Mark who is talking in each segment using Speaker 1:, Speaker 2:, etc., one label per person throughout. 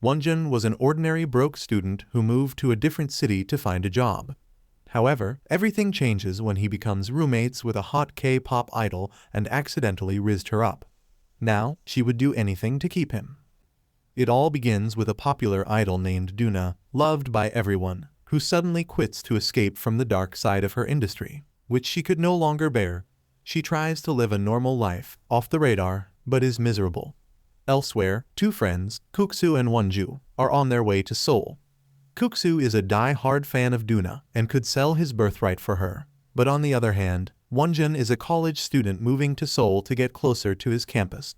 Speaker 1: Won-jun was an ordinary broke student who moved to a different city to find a job. However, everything changes when he becomes roommates with a hot K-pop idol and accidentally rizzed her up. Now, she would do anything to keep him. It all begins with a popular idol named Duna, loved by everyone, who suddenly quits to escape from the dark side of her industry, which she could no longer bear. She tries to live a normal life, off the radar, but is miserable. Elsewhere, two friends, Kuksu and Won-jun, are on their way to Seoul. Kuksu is a die-hard fan of Duna and could sell his birthright for her. But on the other hand, Won-jun is a college student moving to Seoul to get closer to his campus.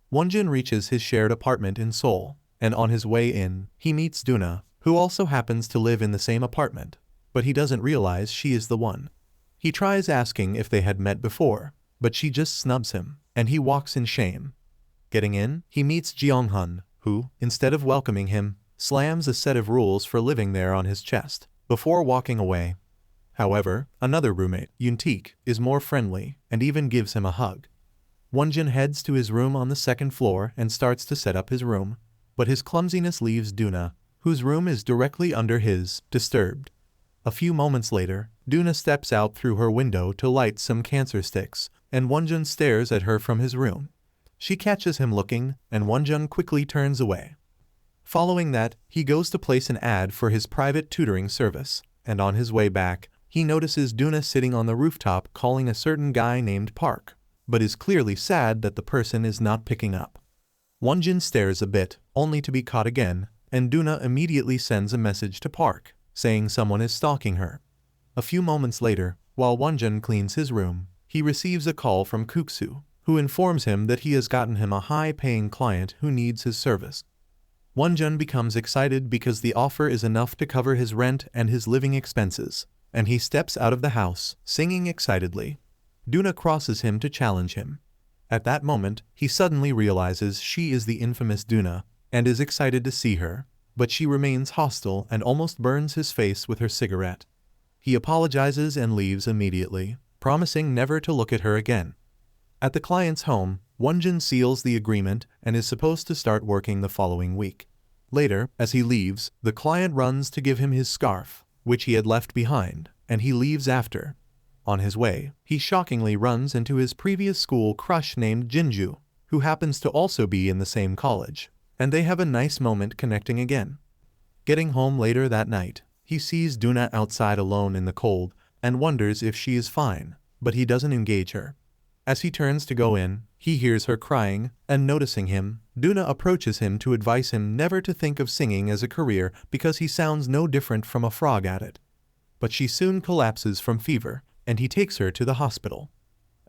Speaker 1: Won-jun reaches his shared apartment in Seoul, and on his way in, he meets Duna, who also happens to live in the same apartment, but he doesn't realize she is the one. He tries asking if they had met before, but she just snubs him, and he walks in shame. Getting in, he meets Jang Han, who, instead of welcoming him, slams a set of rules for living there on his chest, before walking away. However, another roommate, Yoon-taek, is more friendly, and even gives him a hug. Won-jun heads to his room on the second floor and starts to set up his room, but his clumsiness leaves Duna, whose room is directly under his, disturbed. A few moments later, Duna steps out through her window to light some cancer sticks, and Won-jun stares at her from his room. She catches him looking, and Won-jun quickly turns away. Following that, he goes to place an ad for his private tutoring service, and on his way back, he notices Duna sitting on the rooftop calling a certain guy named Park, but is clearly sad that the person is not picking up. Won-jun stares a bit, only to be caught again, and Duna immediately sends a message to Park, saying someone is stalking her. A few moments later, while Won-jun cleans his room, he receives a call from Kuksu, who informs him that he has gotten him a high-paying client who needs his service. Won-jun becomes excited because the offer is enough to cover his rent and his living expenses, and he steps out of the house, singing excitedly. Duna crosses him to challenge him. At that moment, he suddenly realizes she is the infamous Duna, and is excited to see her, but she remains hostile and almost burns his face with her cigarette. He apologizes and leaves immediately, promising never to look at her again. At the client's home, Won-jun seals the agreement and is supposed to start working the following week. Later, as he leaves, the client runs to give him his scarf, which he had left behind, and he leaves after. On his way, he shockingly runs into his previous school crush named Jinju, who happens to also be in the same college, and they have a nice moment connecting again. Getting home later that night, he sees Duna outside alone in the cold and wonders if she is fine, but he doesn't engage her. As he turns to go in, he hears her crying, and noticing him, Duna approaches him to advise him never to think of singing as a career because he sounds no different from a frog at it. But she soon collapses from fever, and he takes her to the hospital.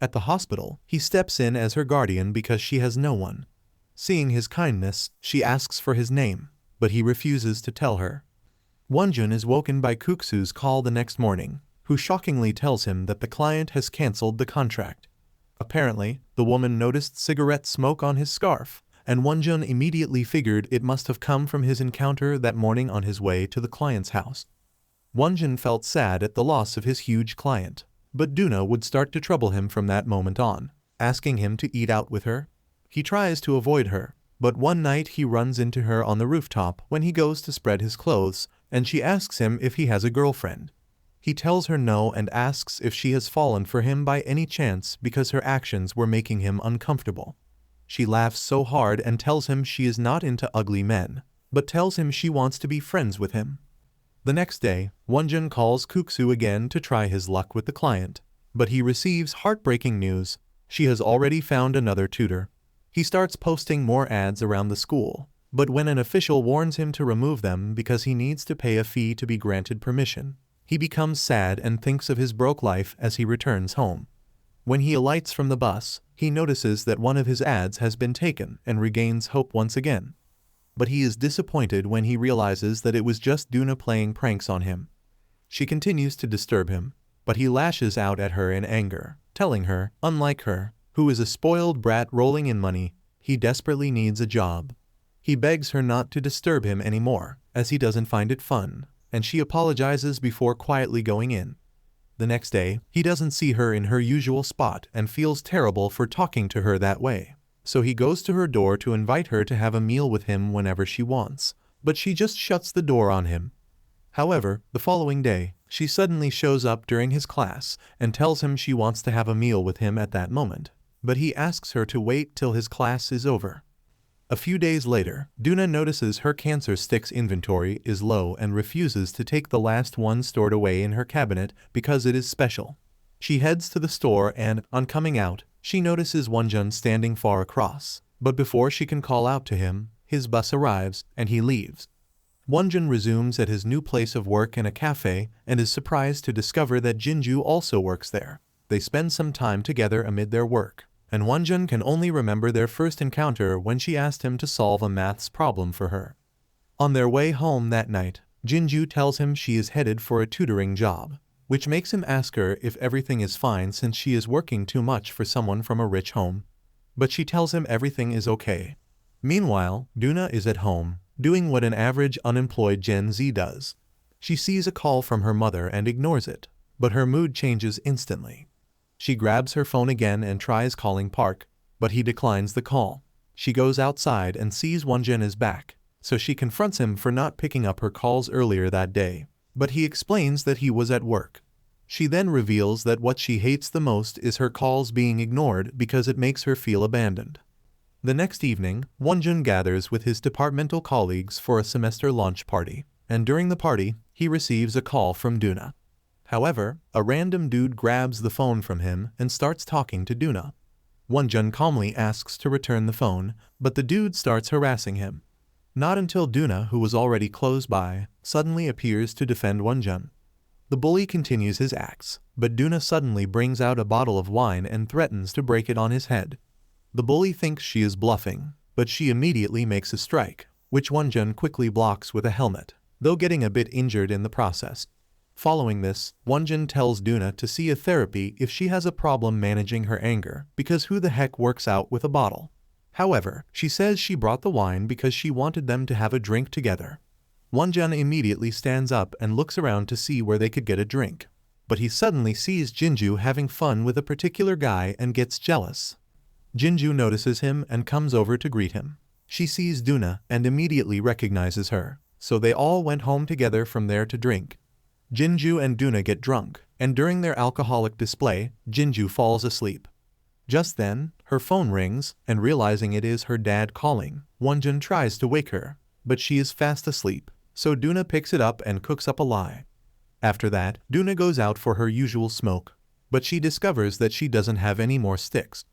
Speaker 1: At the hospital, he steps in as her guardian because she has no one. Seeing his kindness, she asks for his name, but he refuses to tell her. Won-jun is woken by Kuksu's call the next morning, who shockingly tells him that the client has cancelled the contract. Apparently, the woman noticed cigarette smoke on his scarf, and Won-jun immediately figured it must have come from his encounter that morning on his way to the client's house. Won-jun felt sad at the loss of his huge client, but Duna would start to trouble him from that moment on, asking him to eat out with her. He tries to avoid her, but one night he runs into her on the rooftop when he goes to spread his clothes, and she asks him if he has a girlfriend. He tells her no and asks if she has fallen for him by any chance because her actions were making him uncomfortable. She laughs so hard and tells him she is not into ugly men, but tells him she wants to be friends with him. The next day, Won-jun calls Kuksu again to try his luck with the client, but he receives heartbreaking news. She has already found another tutor. He starts posting more ads around the school, but when an official warns him to remove them because he needs to pay a fee to be granted permission, he becomes sad and thinks of his broke life as he returns home. When he alights from the bus, he notices that one of his ads has been taken and regains hope once again. But he is disappointed when he realizes that it was just Duna playing pranks on him. She continues to disturb him, but he lashes out at her in anger, telling her, unlike her, who is a spoiled brat rolling in money, he desperately needs a job. He begs her not to disturb him anymore, as he doesn't find it fun, and she apologizes before quietly going in. The next day, he doesn't see her in her usual spot and feels terrible for talking to her that way. so he goes to her door to invite her to have a meal with him whenever she wants, but she just shuts the door on him. However, the following day, she suddenly shows up during his class and tells him she wants to have a meal with him at that moment, but he asks her to wait till his class is over. A few days later, Duna notices her cancer sticks inventory is low and refuses to take the last one stored away in her cabinet because it is special. She heads to the store and, on coming out, she notices Won-jun standing far across, but before she can call out to him, his bus arrives and he leaves. Won-jun resumes at his new place of work in a cafe and is surprised to discover that Jinju also works there. They spend some time together amid their work, and Won-jun can only remember their first encounter when she asked him to solve a maths problem for her. On their way home that night, Jinju tells him she is headed for a tutoring job, which makes him ask her if everything is fine since she is working too much for someone from a rich home. But she tells him everything is okay. Meanwhile, Duna is at home, doing what an average unemployed Gen Z does. She sees a call from her mother and ignores it, but her mood changes instantly. She grabs her phone again and tries calling Park, but he declines the call. She goes outside and sees Won-jun is back, so she confronts him for not picking up her calls earlier that day, but he explains that he was at work. She then reveals that what she hates the most is her calls being ignored because it makes her feel abandoned. The next evening, Won-jun gathers with his departmental colleagues for a semester launch party, and during the party, he receives a call from Duna. However, a random dude grabs the phone from him and starts talking to Duna. Won-jun calmly asks to return the phone, but the dude starts harassing him. Not until Duna, who was already close by, suddenly appears to defend Won-jun. The bully continues his acts, but Duna suddenly brings out a bottle of wine and threatens to break it on his head. The bully thinks she is bluffing, but she immediately makes a strike, which Won-jun quickly blocks with a helmet, though getting a bit injured in the process. Following this, Won-jun tells Duna to see a therapy if she has a problem managing her anger, because who the heck works out with a bottle? However, she says she brought the wine because she wanted them to have a drink together. Won-jun immediately stands up and looks around to see where they could get a drink, but he suddenly sees Jinju having fun with a particular guy and gets jealous. Jinju notices him and comes over to greet him. She sees Duna and immediately recognizes her, so they all went home together from there to drink. Jinju and Duna get drunk, and during their alcoholic display, Jinju falls asleep. Just then, her phone rings, and realizing it is her dad calling, Won-jun tries to wake her, but she is fast asleep, so Duna picks it up and cooks up a lie. After that, Duna goes out for her usual smoke, but she discovers that she doesn't have any more sticks.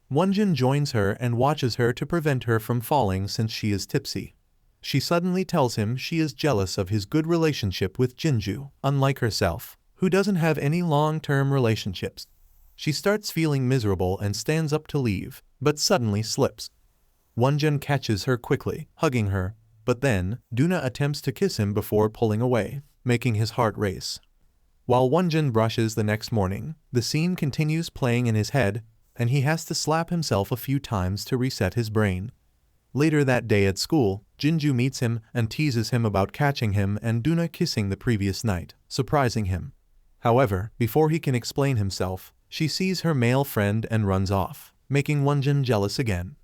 Speaker 1: Won-jun joins her and watches her to prevent her from falling since she is tipsy. She suddenly tells him she is jealous of his good relationship with Jinju, unlike herself, who doesn't have any long-term relationships. She starts feeling miserable and stands up to leave, but suddenly slips. Won-jun catches her quickly, hugging her, but then, Duna attempts to kiss him before pulling away, making his heart race. While Won-jun brushes the next morning, the scene continues playing in his head, and he has to slap himself a few times to reset his brain. Later that day at school, Jinju meets him and teases him about catching him and Duna kissing the previous night, surprising him. However, before he can explain himself, she sees her male friend and runs off, making Won-jun jealous again.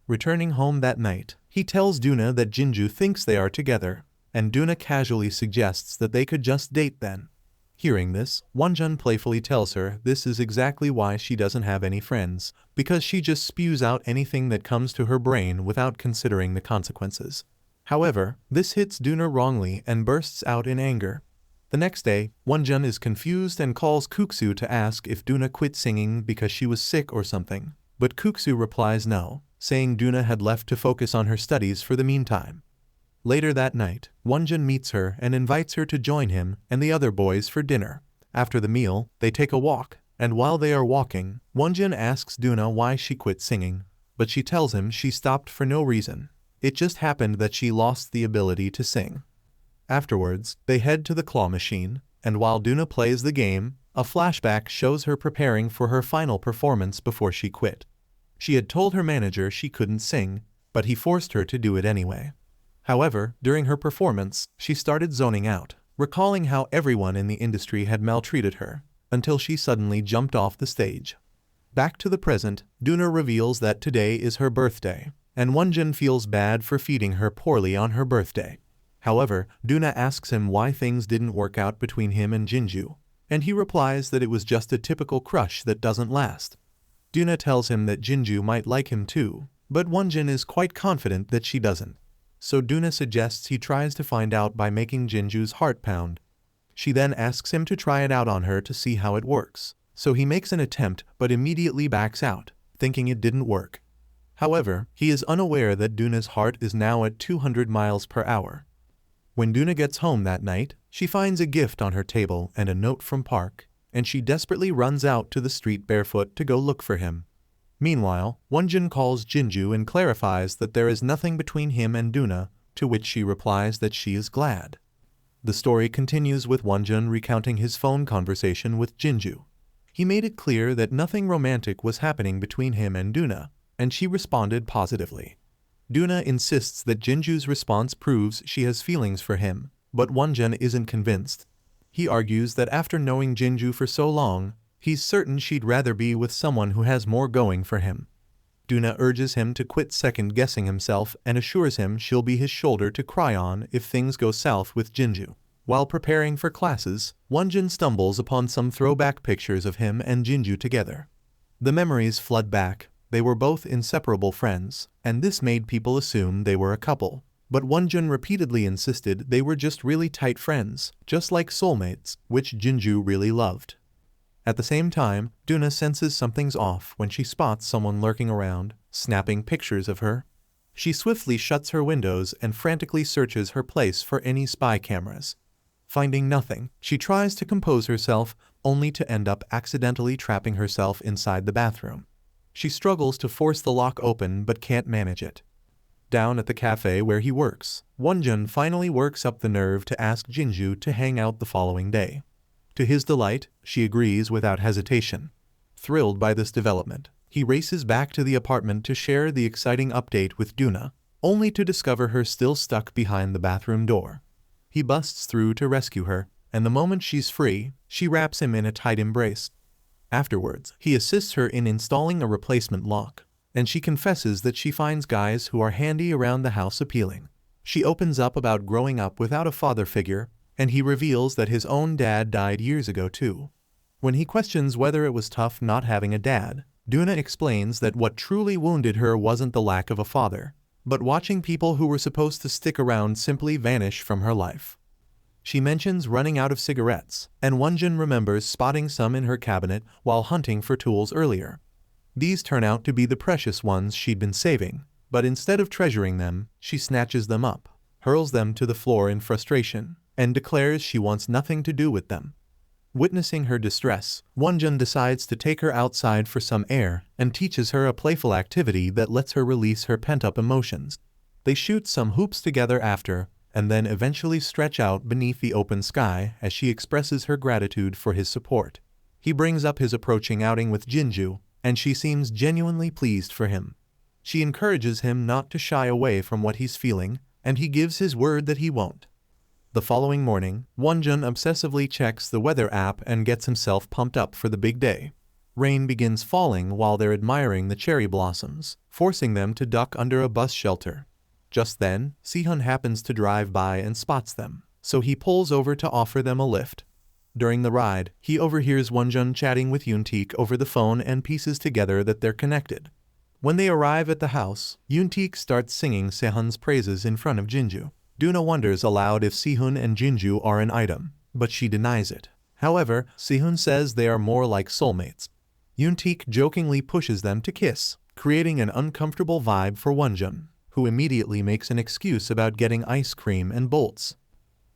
Speaker 1: Returning home that night, he tells Duna that Jinju thinks they are together, and Duna casually suggests that they could just date then. Hearing this, Won-jun playfully tells her this is exactly why she doesn't have any friends, because she just spews out anything that comes to her brain without considering the consequences. However, this hits Duna wrongly and bursts out in anger. The next day, Won-jun is confused and calls Kuksu to ask if Duna quit singing because she was sick or something, but Kuksu replies no, saying Duna had left to focus on her studies for the meantime. Later that night, Won-jun meets her and invites her to join him and the other boys for dinner. After the meal, they take a walk, and while they are walking, Won-jun asks Duna why she quit singing, but she tells him she stopped for no reason. It just happened that she lost the ability to sing. Afterwards, they head to the claw machine, and while Duna plays the game, a flashback shows her preparing for her final performance before she quit. She had told her manager she couldn't sing, but he forced her to do it anyway. However, during her performance, she started zoning out, recalling how everyone in the industry had maltreated her, until she suddenly jumped off the stage. Back to the present, Duna reveals that today is her birthday, and Won-jun feels bad for feeding her poorly on her birthday. However, Duna asks him why things didn't work out between him and Jinju, and he replies that it was just a typical crush that doesn't last. Duna tells him that Jinju might like him too, but Won-jun is quite confident that she doesn't. So Duna suggests he tries to find out by making Jinju's heart pound. She then asks him to try it out on her to see how it works. So he makes an attempt but immediately backs out, thinking it didn't work. However, he is unaware that Duna's heart is now at 200 miles per hour. When Duna gets home that night, she finds a gift on her table and a note from Park, and she desperately runs out to the street barefoot to go look for him. Meanwhile, Won-jun calls Jinju and clarifies that there is nothing between him and Duna, to which she replies that she is glad. The story continues with Won-jun recounting his phone conversation with Jinju. He made it clear that nothing romantic was happening between him and Duna, and she responded positively. Duna insists that Jinju's response proves she has feelings for him, but Won-jun isn't convinced. He argues that after knowing Jinju for so long, he's certain she'd rather be with someone who has more going for him. Duna urges him to quit second-guessing himself and assures him she'll be his shoulder to cry on if things go south with Jinju. While preparing for classes, Won-jun stumbles upon some throwback pictures of him and Jinju together. The memories flood back. They were both inseparable friends, and this made people assume they were a couple. But Won-jun repeatedly insisted they were just really tight friends, just like soulmates, which Jinju really loved. At the same time, Duna senses something's off when she spots someone lurking around, snapping pictures of her. She swiftly shuts her windows and frantically searches her place for any spy cameras. Finding nothing, she tries to compose herself, only to end up accidentally trapping herself inside the bathroom. She struggles to force the lock open but can't manage it. Down at the cafe where he works, Won-jun finally works up the nerve to ask Jinju to hang out the following day. To his delight, she agrees without hesitation. Thrilled by this development, he races back to the apartment to share the exciting update with Duna, only to discover her still stuck behind the bathroom door. He busts through to rescue her, and the moment she's free, she wraps him in a tight embrace. Afterwards, he assists her in installing a replacement lock, and she confesses that she finds guys who are handy around the house appealing. She opens up about growing up without a father figure, and he reveals that his own dad died years ago too. When he questions whether it was tough not having a dad, Duna explains that what truly wounded her wasn't the lack of a father, but watching people who were supposed to stick around simply vanish from her life. She mentions running out of cigarettes, and Won-jun remembers spotting some in her cabinet while hunting for tools earlier. These turn out to be the precious ones she'd been saving, but instead of treasuring them, she snatches them up, hurls them to the floor in frustration, and declares she wants nothing to do with them. Witnessing her distress, Won-jun decides to take her outside for some air and teaches her a playful activity that lets her release her pent-up emotions. They shoot some hoops together after, and then eventually stretch out beneath the open sky as she expresses her gratitude for his support. He brings up his approaching outing with Jinju, and she seems genuinely pleased for him. She encourages him not to shy away from what he's feeling, and he gives his word that he won't. The following morning, Won-jun obsessively checks the weather app and gets himself pumped up for the big day. Rain begins falling while they're admiring the cherry blossoms, forcing them to duck under a bus shelter. Just then, Si-hun happens to drive by and spots them, so he pulls over to offer them a lift. During the ride, he overhears Won-jun chatting with Yoon-taek over the phone and pieces together that they're connected. When they arrive at the house, Yoon-taek starts singing Si-hun's praises in front of Jinju. Duna wonders aloud if Si-hun and Jinju are an item, but she denies it. However, Si-hun says they are more like soulmates. Yoon-taek jokingly pushes them to kiss, creating an uncomfortable vibe for Won-jun, who immediately makes an excuse about getting ice cream and bolts.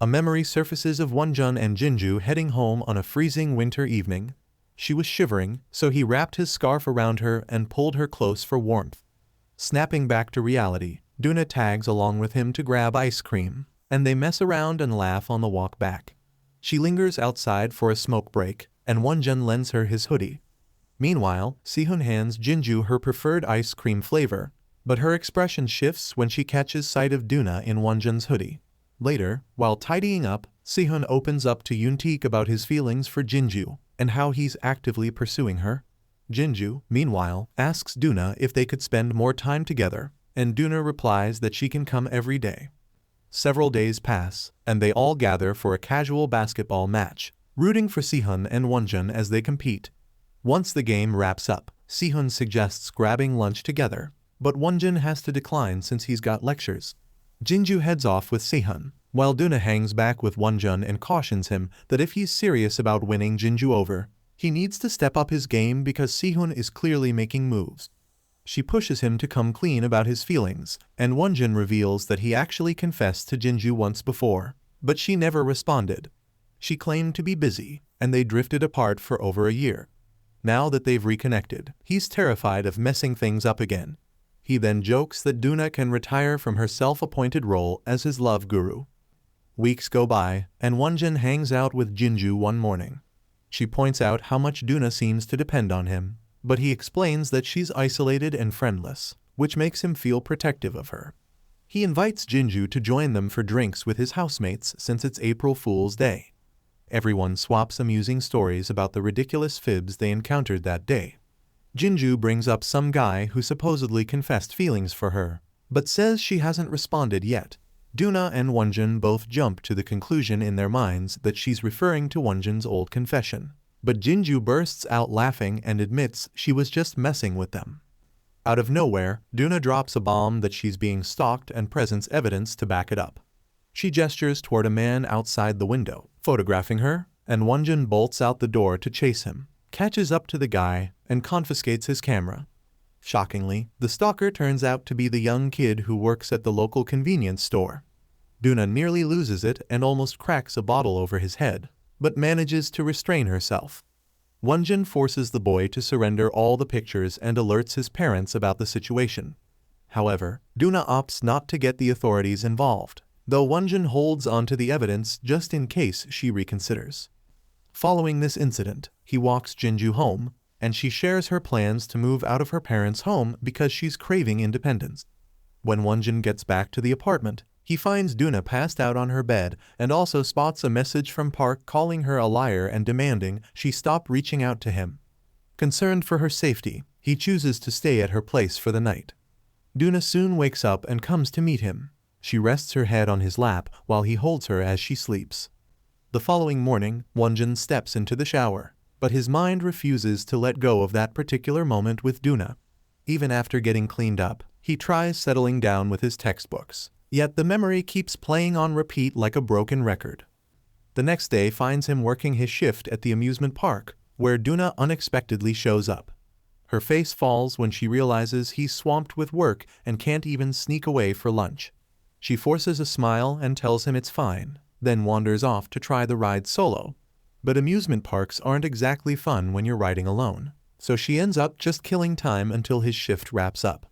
Speaker 1: A memory surfaces of Won-jun and Jinju heading home on a freezing winter evening. She was shivering, so he wrapped his scarf around her and pulled her close for warmth. Snapping back to reality, Duna tags along with him to grab ice cream, and they mess around and laugh on the walk back. She lingers outside for a smoke break, and Won-jun lends her his hoodie. Meanwhile, Si-hun hands Jinju her preferred ice cream flavor, but her expression shifts when she catches sight of Duna in Won-jun's hoodie. Later, while tidying up, Si-hun opens up to Yoon-taek about his feelings for Jinju, and how he's actively pursuing her. Jinju, meanwhile, asks Duna if they could spend more time together, and Duna replies that she can come every day. Several days pass, and they all gather for a casual basketball match, rooting for Sehun and Won-jun as they compete. Once the game wraps up, Sehun suggests grabbing lunch together, but Won-jun has to decline since he's got lectures. Jinju heads off with Sehun, while Duna hangs back with Won-jun and cautions him that if he's serious about winning Jinju over, he needs to step up his game because Sehun is clearly making moves. She pushes him to come clean about his feelings, and Won-jun reveals that he actually confessed to Jinju once before, but she never responded. She claimed to be busy, and they drifted apart for over a year. Now that they've reconnected, he's terrified of messing things up again. He then jokes that Duna can retire from her self-appointed role as his love guru. Weeks go by, and Won-jun hangs out with Jinju one morning. She points out how much Duna seems to depend on him, but he explains that she's isolated and friendless, which makes him feel protective of her. He invites Jinju to join them for drinks with his housemates since it's April Fool's Day. Everyone swaps amusing stories about the ridiculous fibs they encountered that day. Jinju brings up some guy who supposedly confessed feelings for her, but says she hasn't responded yet. Duna and Won-jun both jump to the conclusion in their minds that she's referring to Won-jun's old confession, but Jinju bursts out laughing and admits she was just messing with them. Out of nowhere, Duna drops a bomb that she's being stalked and presents evidence to back it up. She gestures toward a man outside the window, photographing her, and Won-jun bolts out the door to chase him, catches up to the guy, and confiscates his camera. Shockingly, the stalker turns out to be the young kid who works at the local convenience store. Duna nearly loses it and almost cracks a bottle over his head, but manages to restrain herself. Won-jun forces the boy to surrender all the pictures and alerts his parents about the situation. However, Duna opts not to get the authorities involved, though Won-jun holds onto the evidence just in case she reconsiders. Following this incident, he walks Jinju home, and she shares her plans to move out of her parents' home because she's craving independence. When Won-jun gets back to the apartment, he finds Duna passed out on her bed and also spots a message from Park calling her a liar and demanding she stop reaching out to him. Concerned for her safety, he chooses to stay at her place for the night. Duna soon wakes up and comes to meet him. She rests her head on his lap while he holds her as she sleeps. The following morning, Won-jun steps into the shower, but his mind refuses to let go of that particular moment with Duna. Even after getting cleaned up, he tries settling down with his textbooks, yet the memory keeps playing on repeat like a broken record. The next day finds him working his shift at the amusement park, where Duna unexpectedly shows up. Her face falls when she realizes he's swamped with work and can't even sneak away for lunch. She forces a smile and tells him it's fine, then wanders off to try the ride solo. But amusement parks aren't exactly fun when you're riding alone, so she ends up just killing time until his shift wraps up.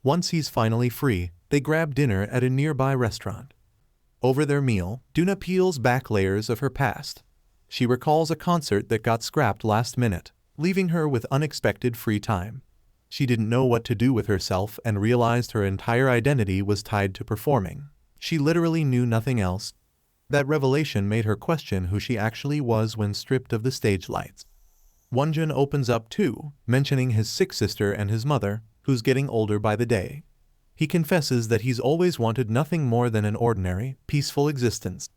Speaker 1: Once he's finally free, they grab dinner at a nearby restaurant. Over their meal, Duna peels back layers of her past. She recalls a concert that got scrapped last minute, leaving her with unexpected free time. She didn't know what to do with herself and realized her entire identity was tied to performing. She literally knew nothing else. That revelation made her question who she actually was when stripped of the stage lights. Won-jun opens up too, mentioning his sick sister and his mother, who's getting older by the day. He confesses that he's always wanted nothing more than an ordinary, peaceful existence.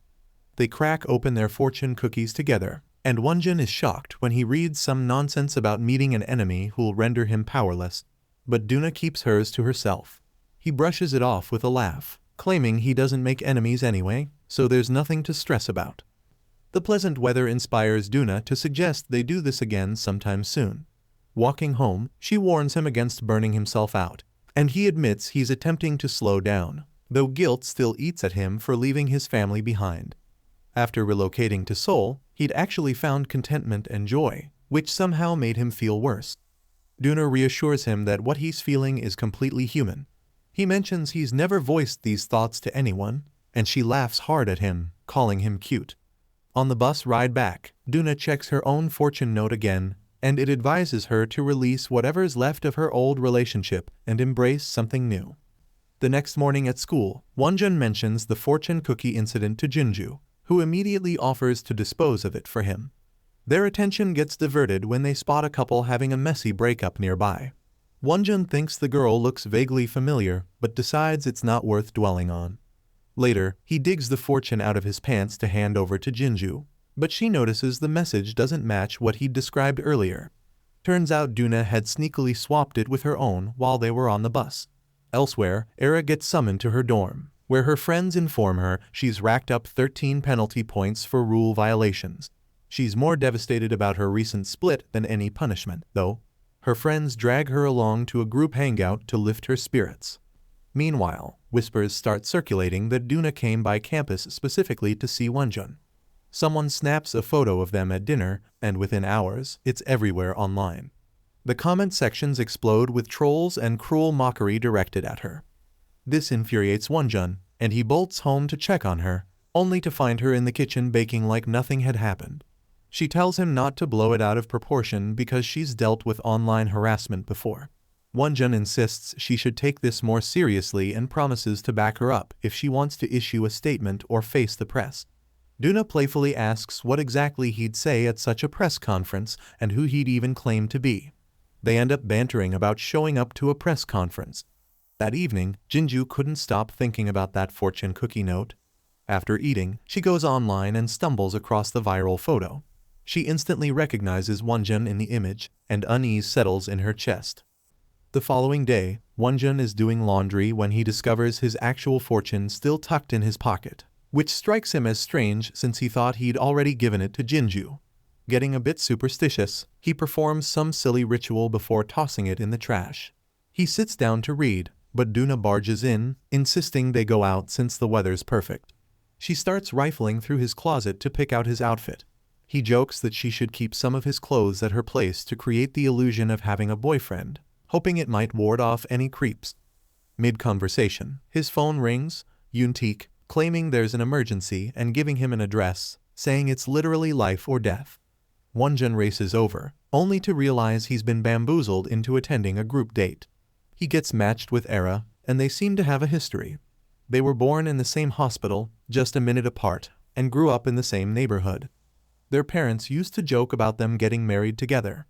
Speaker 1: They crack open their fortune cookies together, and Won-jun is shocked when he reads some nonsense about meeting an enemy who'll render him powerless. But Duna keeps hers to herself. He brushes it off with a laugh, claiming he doesn't make enemies anyway, so there's nothing to stress about. The pleasant weather inspires Duna to suggest they do this again sometime soon. Walking home, she warns him against burning himself out, and he admits he's attempting to slow down, though guilt still eats at him for leaving his family behind. After relocating to Seoul, he'd actually found contentment and joy, which somehow made him feel worse. Duna reassures him that what he's feeling is completely human. He mentions he's never voiced these thoughts to anyone, and she laughs hard at him, calling him cute. On the bus ride back, Duna checks her own fortune note again, and it advises her to release whatever's left of her old relationship and embrace something new. The next morning at school, Won-jun mentions the fortune cookie incident to Jinju, who immediately offers to dispose of it for him. Their attention gets diverted when they spot a couple having a messy breakup nearby. Won-jun thinks the girl looks vaguely familiar, but decides it's not worth dwelling on. Later, he digs the fortune out of his pants to hand over to Jinju, but she notices the message doesn't match what he'd described earlier. Turns out Duna had sneakily swapped it with her own while they were on the bus. Elsewhere, Era gets summoned to her dorm, where her friends inform her she's racked up 13 penalty points for rule violations. She's more devastated about her recent split than any punishment, though. Her friends drag her along to a group hangout to lift her spirits. Meanwhile, whispers start circulating that Duna came by campus specifically to see Won-jun. Someone snaps a photo of them at dinner, and within hours, it's everywhere online. The comment sections explode with trolls and cruel mockery directed at her. This infuriates Won-jun, and he bolts home to check on her, only to find her in the kitchen baking like nothing had happened. She tells him not to blow it out of proportion because she's dealt with online harassment before. Won-jun insists she should take this more seriously and promises to back her up if she wants to issue a statement or face the press. Duna playfully asks what exactly he'd say at such a press conference and who he'd even claim to be. They end up bantering about showing up to a press conference. That evening, Jinju couldn't stop thinking about that fortune cookie note. After eating, she goes online and stumbles across the viral photo. She instantly recognizes Won-jun in the image, and unease settles in her chest. The following day, Won-jun is doing laundry when he discovers his actual fortune still tucked in his pocket, which strikes him as strange since he thought he'd already given it to Jinju. Getting a bit superstitious, he performs some silly ritual before tossing it in the trash. He sits down to read, but Duna barges in, insisting they go out since the weather's perfect. She starts rifling through his closet to pick out his outfit. He jokes that she should keep some of his clothes at her place to create the illusion of having a boyfriend, hoping it might ward off any creeps. Mid-conversation, his phone rings, Yoon-taek, claiming there's an emergency and giving him an address, saying it's literally life or death. Won-jun races over, only to realize he's been bamboozled into attending a group date. He gets matched with Era, and they seem to have a history. They were born in the same hospital, just a minute apart, and grew up in the same neighborhood. Their parents used to joke about them getting married together.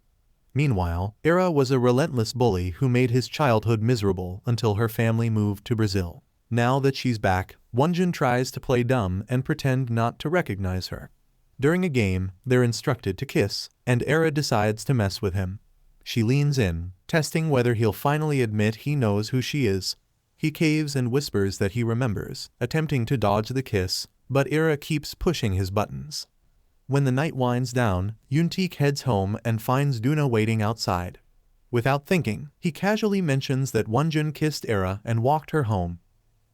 Speaker 1: Meanwhile, Era was a relentless bully who made his childhood miserable until her family moved to Brazil. Now that she's back, Won-jun tries to play dumb and pretend not to recognize her. During a game, they're instructed to kiss, and Era decides to mess with him. She leans in, testing whether he'll finally admit he knows who she is. He caves and whispers that he remembers, attempting to dodge the kiss, but Era keeps pushing his buttons. When the night winds down, Yoon-taek heads home and finds Duna waiting outside. Without thinking, he casually mentions that Won-jun kissed Era and walked her home.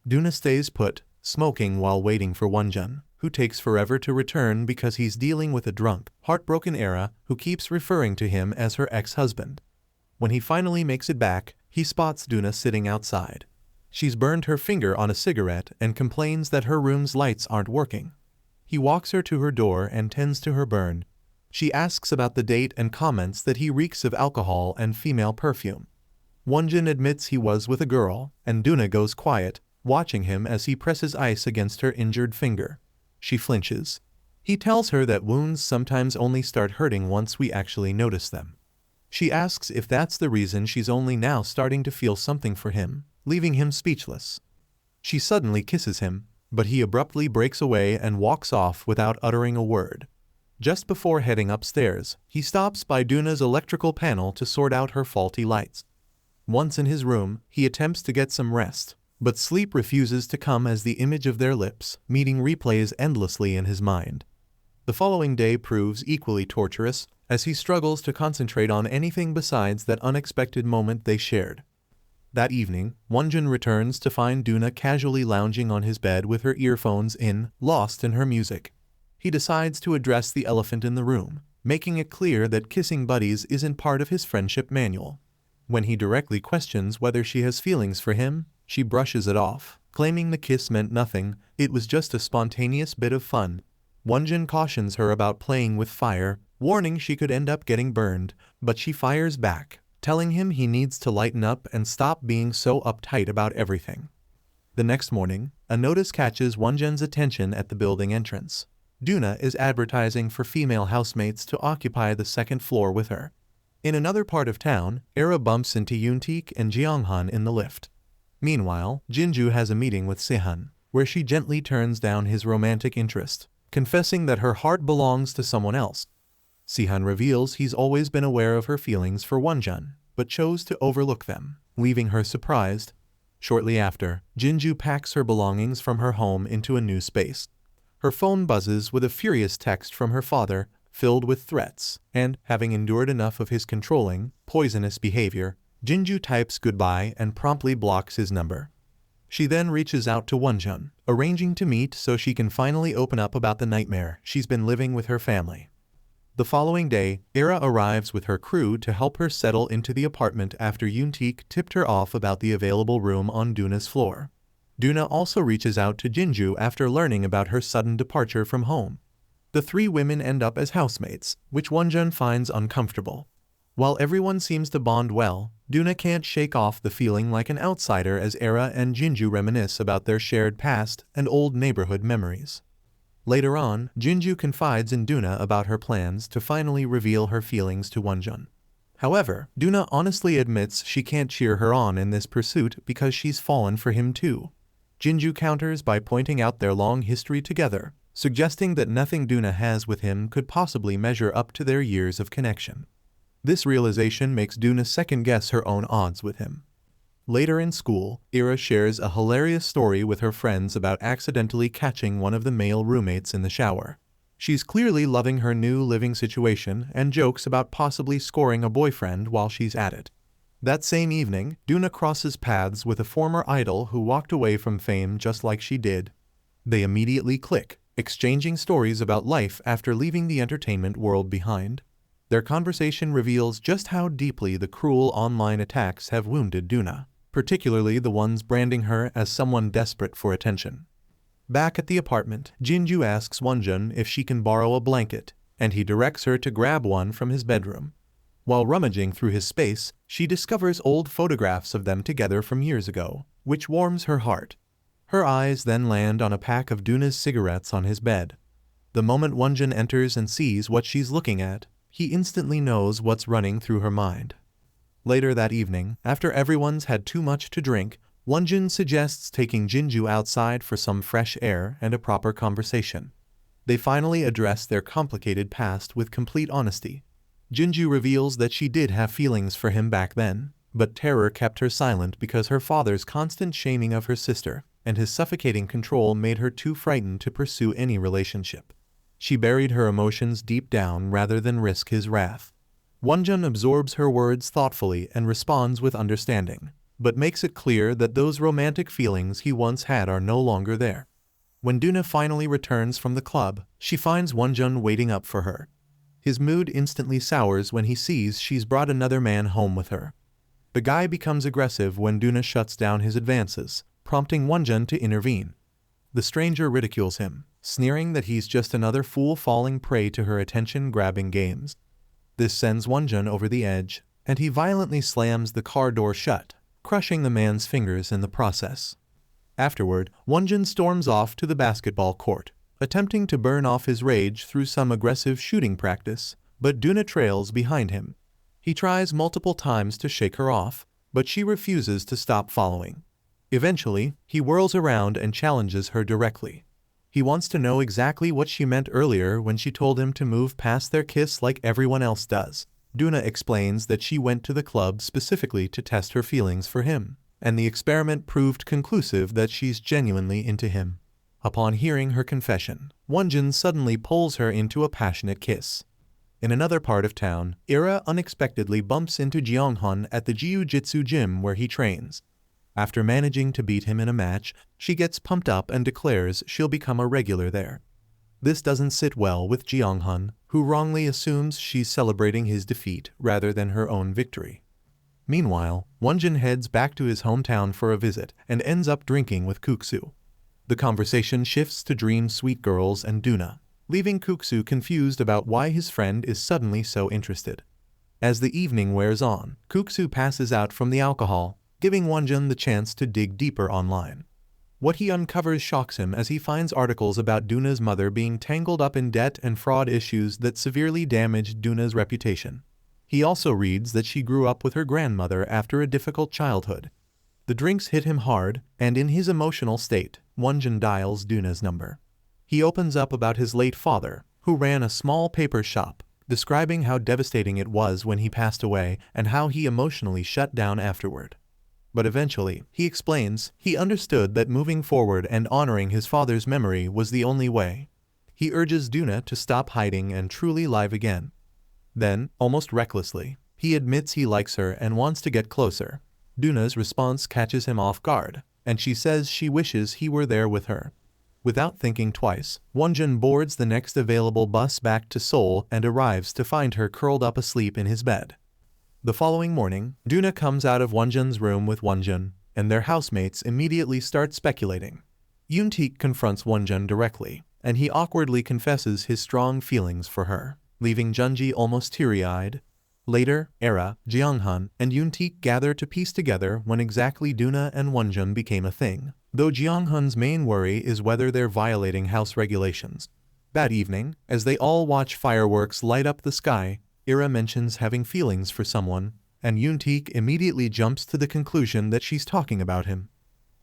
Speaker 1: Duna stays put, smoking while waiting for Won-jun, who takes forever to return because he's dealing with a drunk, heartbroken Era who keeps referring to him as her ex-husband. When he finally makes it back, he spots Duna sitting outside. She's burned her finger on a cigarette and complains that her room's lights aren't working. He walks her to her door and tends to her burn. She asks about the date and comments that he reeks of alcohol and female perfume. Won-jun admits he was with a girl, and Duna goes quiet, watching him as he presses ice against her injured finger. She flinches. He tells her that wounds sometimes only start hurting once we actually notice them. She asks if that's the reason she's only now starting to feel something for him, leaving him speechless. She suddenly kisses him, but he abruptly breaks away and walks off without uttering a word. Just before heading upstairs, he stops by Duna's electrical panel to sort out her faulty lights. Once in his room, he attempts to get some rest, but sleep refuses to come as the image of their lips meeting replays endlessly in his mind. The following day proves equally torturous, as he struggles to concentrate on anything besides that unexpected moment they shared. That evening, Won-jun returns to find Duna casually lounging on his bed with her earphones in, lost in her music. He decides to address the elephant in the room, making it clear that kissing buddies isn't part of his friendship manual. When he directly questions whether she has feelings for him, she brushes it off, claiming the kiss meant nothing, it was just a spontaneous bit of fun. Won-jun cautions her about playing with fire, warning she could end up getting burned, but she fires back, telling him he needs to lighten up and stop being so uptight about everything. The next morning, a notice catches Won-jun's attention at the building entrance. Duna is advertising for female housemates to occupy the second floor with her. In another part of town, Era bumps into Yoontaek and Jang Han in the lift. Meanwhile, Jinju has a meeting with Sihan, where she gently turns down his romantic interest, confessing that her heart belongs to someone else. Sihan reveals he's always been aware of her feelings for Won-jun, but chose to overlook them, leaving her surprised. Shortly after, Jinju packs her belongings from her home into a new space. Her phone buzzes with a furious text from her father, filled with threats, and, having endured enough of his controlling, poisonous behavior, Jinju types goodbye and promptly blocks his number. She then reaches out to Won-jun, arranging to meet so she can finally open up about the nightmare she's been living with her family. The following day, Era arrives with her crew to help her settle into the apartment after Yoontaek tipped her off about the available room on Duna's floor. Duna also reaches out to Jinju after learning about her sudden departure from home. The three women end up as housemates, which Won-jun finds uncomfortable. While everyone seems to bond well, Duna can't shake off the feeling like an outsider as Era and Jinju reminisce about their shared past and old neighborhood memories. Later on, Jinju confides in Duna about her plans to finally reveal her feelings to Won-jun. However, Duna honestly admits she can't cheer her on in this pursuit because she's fallen for him too. Jinju counters by pointing out their long history together, suggesting that nothing Duna has with him could possibly measure up to their years of connection. This realization makes Duna second-guess her own odds with him. Later in school, Era shares a hilarious story with her friends about accidentally catching one of the male roommates in the shower. She's clearly loving her new living situation and jokes about possibly scoring a boyfriend while she's at it. That same evening, Duna crosses paths with a former idol who walked away from fame just like she did. They immediately click, exchanging stories about life after leaving the entertainment world behind. Their conversation reveals just how deeply the cruel online attacks have wounded Duna, particularly the ones branding her as someone desperate for attention. Back at the apartment, Jinju asks Won-jun if she can borrow a blanket, and he directs her to grab one from his bedroom. While rummaging through his space, she discovers old photographs of them together from years ago, which warms her heart. Her eyes then land on a pack of Duna's cigarettes on his bed. The moment Won-jun enters and sees what she's looking at, he instantly knows what's running through her mind. Later that evening, after everyone's had too much to drink, Won-jun suggests taking Jinju outside for some fresh air and a proper conversation. They finally address their complicated past with complete honesty. Jinju reveals that she did have feelings for him back then, but terror kept her silent because her father's constant shaming of her sister and his suffocating control made her too frightened to pursue any relationship. She buried her emotions deep down rather than risk his wrath. Won-jun absorbs her words thoughtfully and responds with understanding, but makes it clear that those romantic feelings he once had are no longer there. When Duna finally returns from the club, she finds Won-jun waiting up for her. His mood instantly sours when he sees she's brought another man home with her. The guy becomes aggressive when Duna shuts down his advances, prompting Won-jun to intervene. The stranger ridicules him, sneering that he's just another fool falling prey to her attention-grabbing games. This sends Won-jun over the edge, and he violently slams the car door shut, crushing the man's fingers in the process. Afterward, Won-jun storms off to the basketball court, attempting to burn off his rage through some aggressive shooting practice, but Duna trails behind him. He tries multiple times to shake her off, but she refuses to stop following. Eventually, he whirls around and challenges her directly. He wants to know exactly what she meant earlier when she told him to move past their kiss like everyone else does. Duna explains that she went to the club specifically to test her feelings for him, and the experiment proved conclusive that she's genuinely into him. Upon hearing her confession, Won-jun suddenly pulls her into a passionate kiss. In another part of town, Era unexpectedly bumps into Jang Han at the jiu-jitsu gym where he trains. After managing to beat him in a match, she gets pumped up and declares she'll become a regular there. This doesn't sit well with Jang Han, who wrongly assumes she's celebrating his defeat rather than her own victory. Meanwhile, Won-jun heads back to his hometown for a visit and ends up drinking with Kuksu. The conversation shifts to dream sweet girls and Duna, leaving Kuksu confused about why his friend is suddenly so interested. As the evening wears on, Kuksu passes out from the alcohol, giving Won-jun the chance to dig deeper online. What he uncovers shocks him as he finds articles about Duna's mother being tangled up in debt and fraud issues that severely damaged Duna's reputation. He also reads that she grew up with her grandmother after a difficult childhood. The drinks hit him hard, and in his emotional state, Won-jun dials Duna's number. He opens up about his late father, who ran a small paper shop, describing how devastating it was when he passed away and how he emotionally shut down afterward. But eventually, he explains, he understood that moving forward and honoring his father's memory was the only way. He urges Duna to stop hiding and truly live again. Then, almost recklessly, he admits he likes her and wants to get closer. Duna's response catches him off guard, and she says she wishes he were there with her. Without thinking twice, Won-jun boards the next available bus back to Seoul and arrives to find her curled up asleep in his bed. The following morning, Duna comes out of Won-jun's room with Won-jun, and their housemates immediately start speculating. Yoon-taek confronts Won-jun directly, and he awkwardly confesses his strong feelings for her, leaving Junji almost teary-eyed. Later, Era, Jang Han, and Yoon-taek gather to piece together when exactly Duna and Won-jun became a thing, though Jang Han's main worry is whether they're violating house regulations. That evening, as they all watch fireworks light up the sky, Era mentions having feelings for someone, and Yoon-taek immediately jumps to the conclusion that she's talking about him.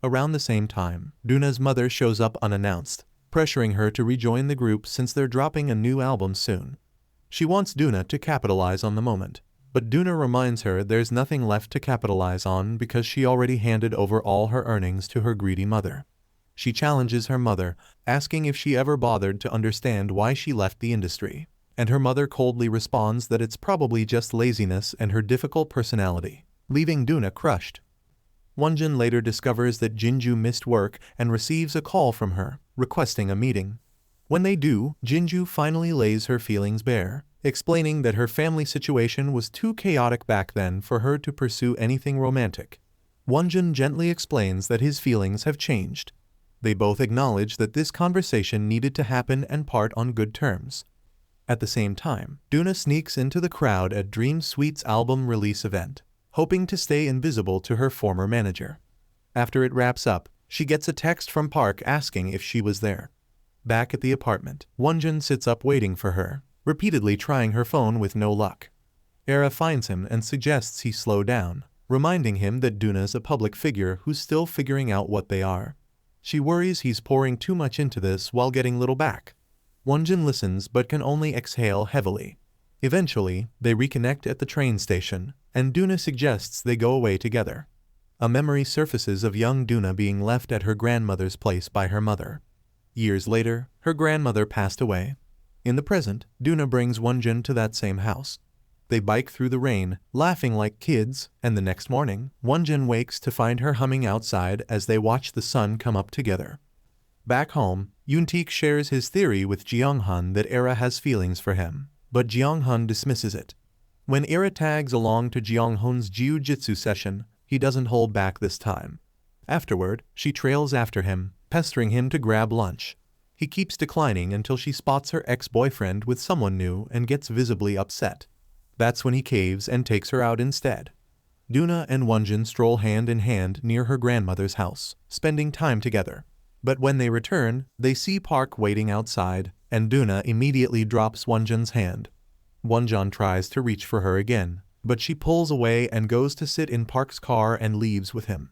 Speaker 1: Around the same time, Duna's mother shows up unannounced, pressuring her to rejoin the group since they're dropping a new album soon. She wants Duna to capitalize on the moment, but Duna reminds her there's nothing left to capitalize on because she already handed over all her earnings to her greedy mother. She challenges her mother, asking if she ever bothered to understand why she left the industry, and her mother coldly responds that it's probably just laziness and her difficult personality, leaving Duna crushed. Won-jun later discovers that Jinju missed work and receives a call from her, requesting a meeting. When they do, Jinju finally lays her feelings bare, explaining that her family situation was too chaotic back then for her to pursue anything romantic. Won-jun gently explains that his feelings have changed. They both acknowledge that this conversation needed to happen and part on good terms. At the same time, Duna sneaks into the crowd at Dream Suite's album release event, hoping to stay invisible to her former manager. After it wraps up, she gets a text from Park asking if she was there. Back at the apartment, Won-jun sits up waiting for her, repeatedly trying her phone with no luck. Era finds him and suggests he slow down, reminding him that Duna's a public figure who's still figuring out what they are. She worries he's pouring too much into this while getting little back. Won-jun listens but can only exhale heavily. Eventually, they reconnect at the train station, and Duna suggests they go away together. A memory surfaces of young Duna being left at her grandmother's place by her mother. Years later, her grandmother passed away. In the present, Duna brings Won-jun to that same house. They bike through the rain, laughing like kids, and the next morning, Won-jun wakes to find her humming outside as they watch the sun come up together. Back home, Yoon-taek shares his theory with Jang Han that Era has feelings for him, but Jang Han dismisses it. When Era tags along to Jang Han's jiu-jitsu session, he doesn't hold back this time. Afterward, she trails after him, pestering him to grab lunch. He keeps declining until she spots her ex-boyfriend with someone new and gets visibly upset. That's when he caves and takes her out instead. Duna and Won-jun stroll hand in hand near her grandmother's house, spending time together. But when they return, they see Park waiting outside, and Duna immediately drops Won-jun's hand. Won-jun tries to reach for her again, but she pulls away and goes to sit in Park's car and leaves with him.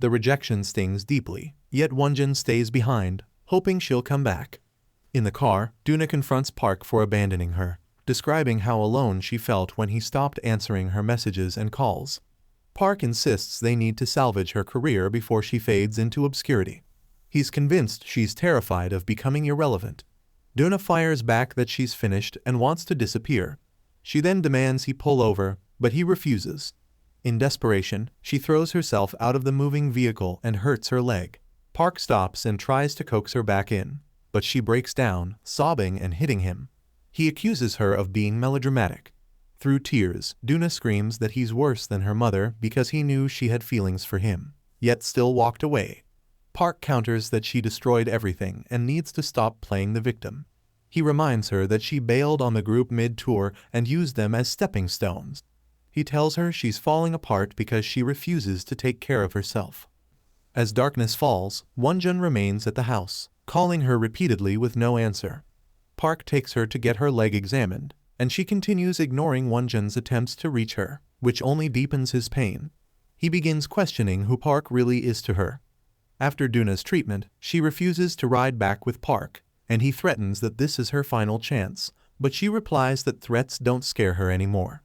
Speaker 1: The rejection stings deeply, yet Won-jun stays behind, hoping she'll come back. In the car, Duna confronts Park for abandoning her, describing how alone she felt when he stopped answering her messages and calls. Park insists they need to salvage her career before she fades into obscurity. He's convinced she's terrified of becoming irrelevant. Duna fires back that she's finished and wants to disappear. She then demands he pull over, but he refuses. In desperation, she throws herself out of the moving vehicle and hurts her leg. Park stops and tries to coax her back in, but she breaks down, sobbing and hitting him. He accuses her of being melodramatic. Through tears, Duna screams that he's worse than her mother because he knew she had feelings for him, yet still walked away. Park counters that she destroyed everything and needs to stop playing the victim. He reminds her that she bailed on the group mid-tour and used them as stepping stones. He tells her she's falling apart because she refuses to take care of herself. As darkness falls, Won-jun remains at the house, calling her repeatedly with no answer. Park takes her to get her leg examined, and she continues ignoring Won-jun's attempts to reach her, which only deepens his pain. He begins questioning who Park really is to her. After Duna's treatment, she refuses to ride back with Park, and he threatens that this is her final chance, but she replies that threats don't scare her anymore.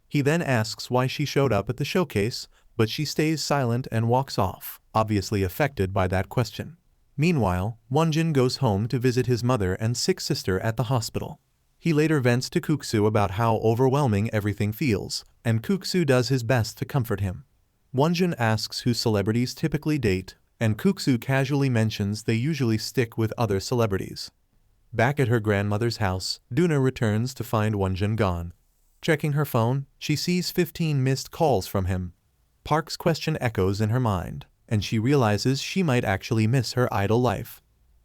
Speaker 1: He then asks why she showed up at the showcase, but she stays silent and walks off, obviously affected by that question. Meanwhile, Won-jun goes home to visit his mother and sick sister at the hospital. He later vents to Kuksu about how overwhelming everything feels, and Kuksu does his best to comfort him. Won-jun asks who celebrities typically date, and Kuksu casually mentions they usually stick with other celebrities. Back at her grandmother's house, Duna returns to find Won-jun gone. Checking her phone, she sees 15 missed calls from him. Park's question echoes in her mind, and she realizes she might actually miss her idol life.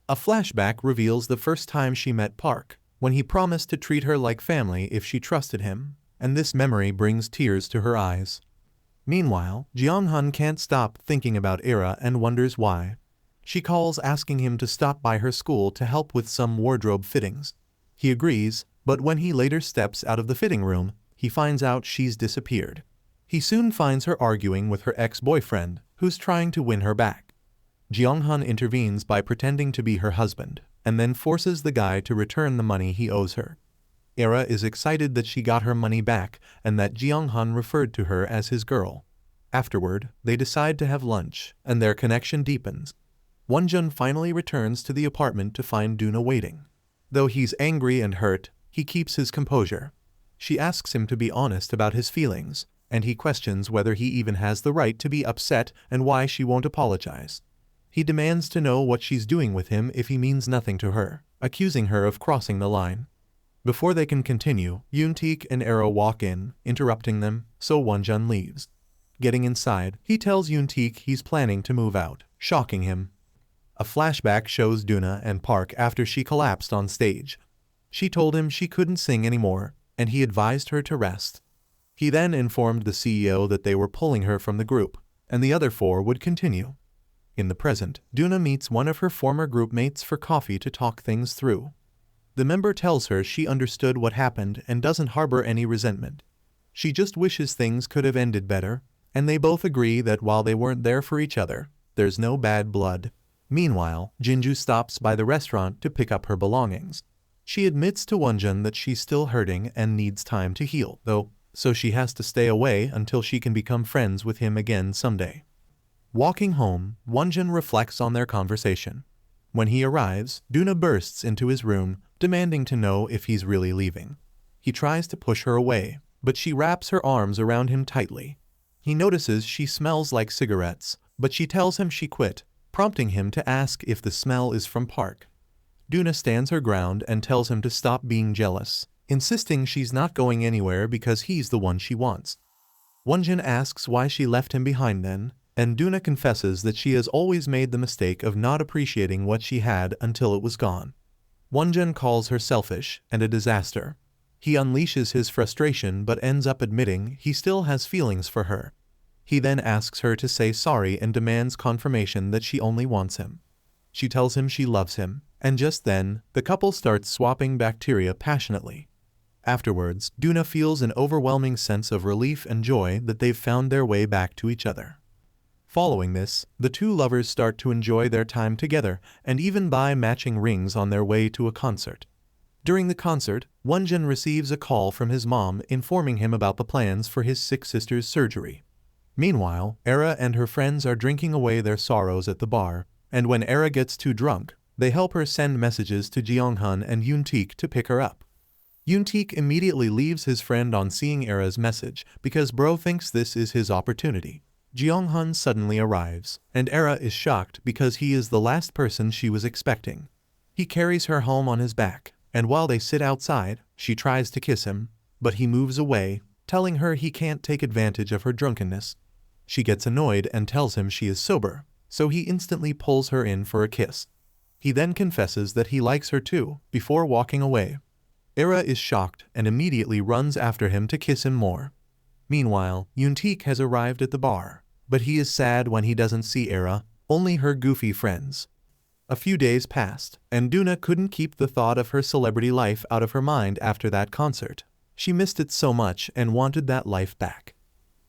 Speaker 1: A flashback reveals the first time she met Park, when he promised to treat her like family if she trusted him, and this memory brings tears to her eyes. Meanwhile, Jang Han can't stop thinking about Era and wonders why. She calls asking him to stop by her school to help with some wardrobe fittings. He agrees, but when he later steps out of the fitting room, he finds out she's disappeared. He soon finds her arguing with her ex-boyfriend, who's trying to win her back. Jang Han intervenes by pretending to be her husband, and then forces the guy to return the money he owes her. Era is excited that she got her money back and that Jang Han referred to her as his girl. Afterward, they decide to have lunch, and their connection deepens. Won-jun finally returns to the apartment to find Duna waiting. Though he's angry and hurt, he keeps his composure. She asks him to be honest about his feelings, and he questions whether he even has the right to be upset and why she won't apologize. He demands to know what she's doing with him if he means nothing to her, accusing her of crossing the line. Before they can continue, Yoon-taek and Ero walk in, interrupting them, so Won-jun leaves. Getting inside, he tells Yoon-taek he's planning to move out, shocking him. A flashback shows Duna and Park after she collapsed on stage. She told him she couldn't sing anymore, and he advised her to rest. He then informed the CEO that they were pulling her from the group, and the other four would continue. In the present, Duna meets one of her former group mates for coffee to talk things through. The member tells her she understood what happened and doesn't harbor any resentment. She just wishes things could have ended better, and they both agree that while they weren't there for each other, there's no bad blood. Meanwhile, Jinju stops by the restaurant to pick up her belongings. She admits to Won-jun that she's still hurting and needs time to heal, though, so she has to stay away until she can become friends with him again someday. Walking home, Won-jun reflects on their conversation. When he arrives, Duna bursts into his room, demanding to know if he's really leaving. He tries to push her away, but she wraps her arms around him tightly. He notices she smells like cigarettes, but she tells him she quit, prompting him to ask if the smell is from Park. Duna stands her ground and tells him to stop being jealous, insisting she's not going anywhere because he's the one she wants. Won-jun asks why she left him behind then, and Duna confesses that she has always made the mistake of not appreciating what she had until it was gone. Won-jun calls her selfish and a disaster. He unleashes his frustration but ends up admitting he still has feelings for her. He then asks her to say sorry and demands confirmation that she only wants him. She tells him she loves him, and just then, the couple starts swapping bacteria passionately. Afterwards, Duna feels an overwhelming sense of relief and joy that they've found their way back to each other. Following this, the two lovers start to enjoy their time together and even buy matching rings on their way to a concert. During the concert, Won-jun receives a call from his mom informing him about the plans for his sick sister's surgery. Meanwhile, Era and her friends are drinking away their sorrows at the bar, and when Era gets too drunk, they help her send messages to Jang Han and Yoon-taek to pick her up. Yoon-taek immediately leaves his friend on seeing Era's message because bro thinks this is his opportunity. Jang Han suddenly arrives, and Era is shocked because he is the last person she was expecting. He carries her home on his back, and while they sit outside, she tries to kiss him, but he moves away, telling her he can't take advantage of her drunkenness. She gets annoyed and tells him she is sober, so he instantly pulls her in for a kiss. He then confesses that he likes her too, before walking away. Era is shocked and immediately runs after him to kiss him more. Meanwhile, Yoon-taek has arrived at the bar, but he is sad when he doesn't see Era, only her goofy friends. A few days passed, and Duna couldn't keep the thought of her celebrity life out of her mind after that concert. She missed it so much and wanted that life back.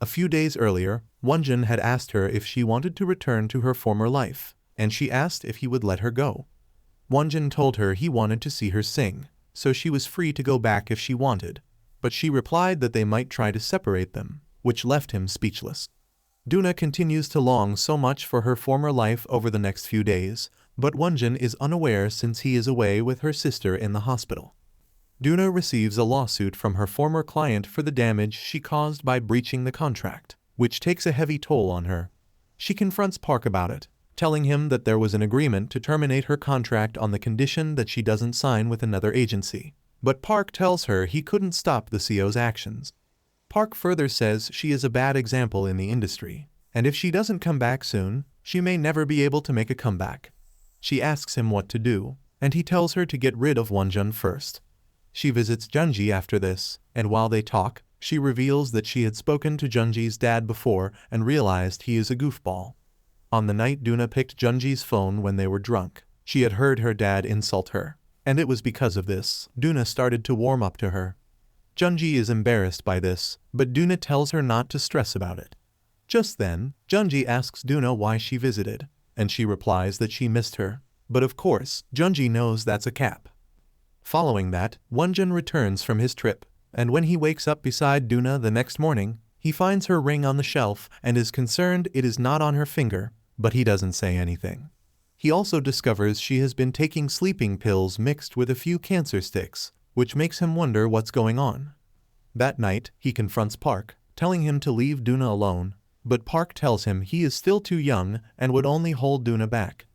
Speaker 1: A few days earlier, Won-jun had asked her if she wanted to return to her former life, and she asked if he would let her go. Won-jun told her he wanted to see her sing, so she was free to go back if she wanted, but she replied that they might try to separate them, which left him speechless. Duna continues to long so much for her former life over the next few days, but Won-jun is unaware since he is away with her sister in the hospital. Duna receives a lawsuit from her former client for the damage she caused by breaching the contract, which takes a heavy toll on her. She confronts Park about it, telling him that there was an agreement to terminate her contract on the condition that she doesn't sign with another agency. But Park tells her he couldn't stop the CEO's actions. Park further says she is a bad example in the industry, and if she doesn't come back soon, she may never be able to make a comeback. She asks him what to do, and he tells her to get rid of Won-jun first. She visits Junji after this, and while they talk, she reveals that she had spoken to Junji's dad before and realized he is a goofball. On the night Duna picked Junji's phone when they were drunk, she had heard her dad insult her, and it was because of this Duna started to warm up to her. Junji is embarrassed by this, but Duna tells her not to stress about it. Just then, Junji asks Duna why she visited, and she replies that she missed her, but of course, Junji knows that's a cap. Following that, Won-jun returns from his trip, and when he wakes up beside Duna the next morning, he finds her ring on the shelf and is concerned it is not on her finger, but he doesn't say anything. He also discovers she has been taking sleeping pills mixed with a few cancer sticks, which makes him wonder what's going on. That night, he confronts Park, telling him to leave Duna alone, but Park tells him he is still too young and would only hold Duna back.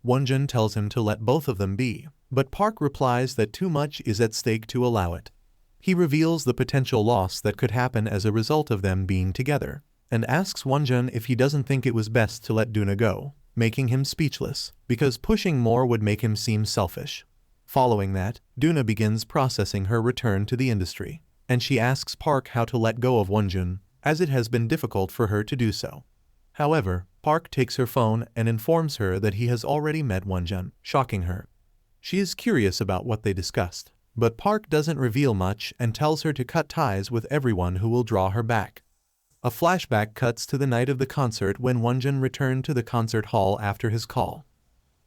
Speaker 1: Won-jun tells him to let both of them be, but Park replies that too much is at stake to allow it. He reveals the potential loss that could happen as a result of them being together, and asks Won-jun if he doesn't think it was best to let Duna go, making him speechless, because pushing more would make him seem selfish. Following that, Duna begins processing her return to the industry, and she asks Park how to let go of Won-jun, as it has been difficult for her to do so. However, Park takes her phone and informs her that he has already met Won-jun, shocking her. She is curious about what they discussed, but Park doesn't reveal much and tells her to cut ties with everyone who will draw her back. A flashback cuts to the night of the concert when Won-jun returned to the concert hall after his call.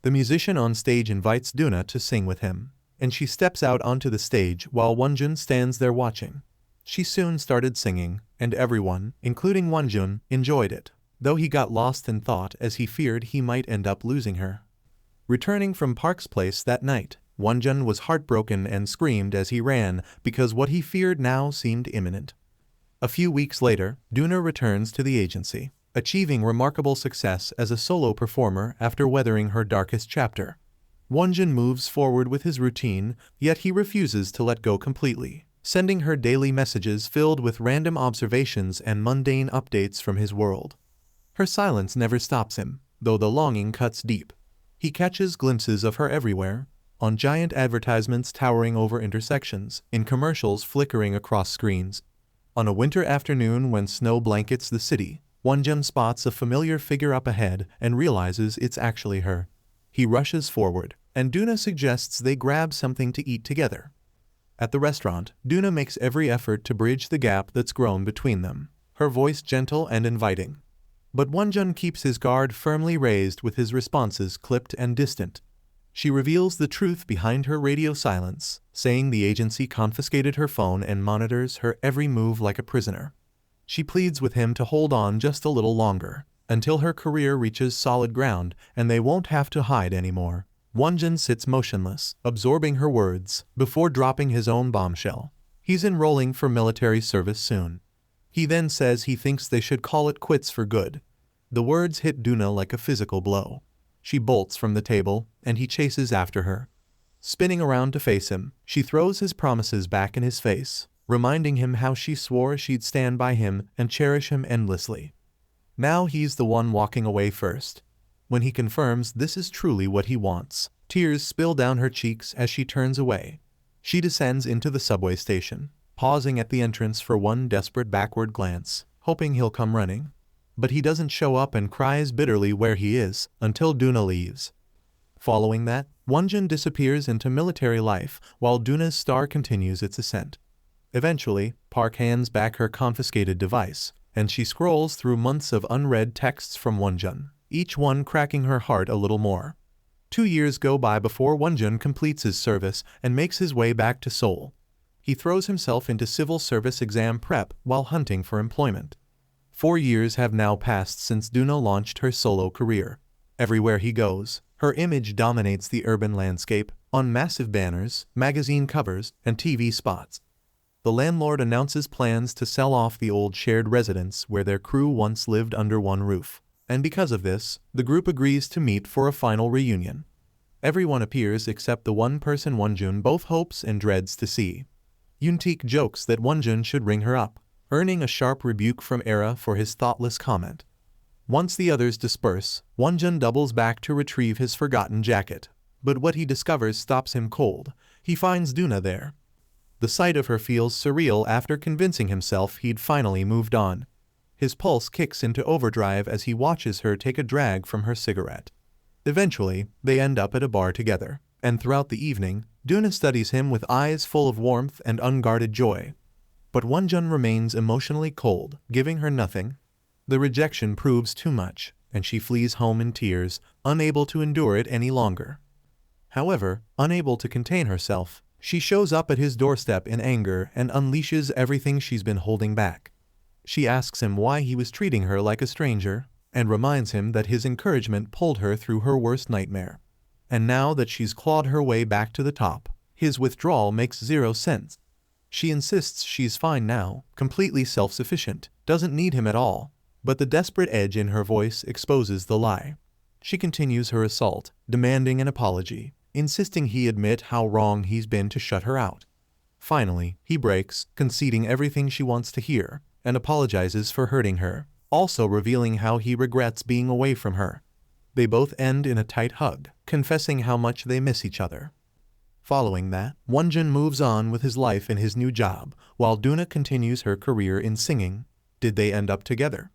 Speaker 1: The musician on stage invites Duna to sing with him, and she steps out onto the stage while Won-jun stands there watching. She soon started singing, and everyone, including Won-jun, enjoyed it, though he got lost in thought as he feared he might end up losing her. Returning from Park's place that night, Won-jun was heartbroken and screamed as he ran because what he feared now seemed imminent. A few weeks later, Duna returns to the agency, achieving remarkable success as a solo performer after weathering her darkest chapter. Won-jun moves forward with his routine, yet he refuses to let go completely, sending her daily messages filled with random observations and mundane updates from his world. Her silence never stops him, though the longing cuts deep. He catches glimpses of her everywhere, on giant advertisements towering over intersections, in commercials flickering across screens. On a winter afternoon when snow blankets the city, Won-jun spots a familiar figure up ahead and realizes it's actually her. He rushes forward, and Duna suggests they grab something to eat together. At the restaurant, Duna makes every effort to bridge the gap that's grown between them, her voice gentle and inviting. But Won-jun keeps his guard firmly raised with his responses clipped and distant. She reveals the truth behind her radio silence, saying the agency confiscated her phone and monitors her every move like a prisoner. She pleads with him to hold on just a little longer, until her career reaches solid ground and they won't have to hide anymore. Won-jun sits motionless, absorbing her words, before dropping his own bombshell. He's enrolling for military service soon. He then says he thinks they should call it quits for good. The words hit Duna like a physical blow. She bolts from the table, and he chases after her. Spinning around to face him, she throws his promises back in his face, reminding him how she swore she'd stand by him and cherish him endlessly. Now he's the one walking away first. When he confirms this is truly what he wants, tears spill down her cheeks as she turns away. She descends into the subway station, pausing at the entrance for one desperate backward glance, hoping he'll come running. but he doesn't show up and cries bitterly where he is until Duna leaves. Following that, Won-jun disappears into military life while Duna's star continues its ascent. Eventually, Park hands back her confiscated device, and she scrolls through months of unread texts from Won-jun, each one cracking her heart a little more. 2 years go by before Won-jun completes his service and makes his way back to Seoul. He throws himself into civil service exam prep while hunting for employment. 4 years have now passed since Duna launched her solo career. Everywhere he goes, her image dominates the urban landscape, on massive banners, magazine covers, and TV spots. The landlord announces plans to sell off the old shared residence where their crew once lived under one roof, and because of this, the group agrees to meet for a final reunion. Everyone appears except the one person Won-jun both hopes and dreads to see. Yoon-taek jokes that Won-jun should ring her up, earning a sharp rebuke from Era for his thoughtless comment. Once the others disperse, Won-jun doubles back to retrieve his forgotten jacket, but what he discovers stops him cold. He finds Duna there. The sight of her feels surreal after convincing himself he'd finally moved on. His pulse kicks into overdrive as he watches her take a drag from her cigarette. Eventually, they end up at a bar together, and throughout the evening, Duna studies him with eyes full of warmth and unguarded joy. But Won-jun remains emotionally cold, giving her nothing. The rejection proves too much, and she flees home in tears, unable to endure it any longer. However, unable to contain herself, she shows up at his doorstep in anger and unleashes everything she's been holding back. She asks him why he was treating her like a stranger, and reminds him that his encouragement pulled her through her worst nightmare. And now that she's clawed her way back to the top, his withdrawal makes zero sense. She insists she's fine now, completely self-sufficient, doesn't need him at all. But the desperate edge in her voice exposes the lie. She continues her assault, demanding an apology, insisting he admit how wrong he's been to shut her out. Finally, he breaks, conceding everything she wants to hear, and apologizes for hurting her, also revealing how he regrets being away from her. They both end in a tight hug, confessing how much they miss each other. Following that, Won-jun moves on with his life in his new job, while Duna continues her career in singing. Did they end up together?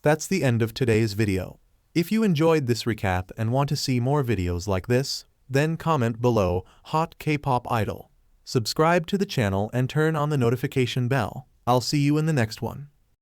Speaker 1: That's the end of today's video. If you enjoyed this recap and want to see more videos like this, then comment below Hot K-pop Idol. Subscribe to the channel and turn on the notification bell. I'll see you in the next one.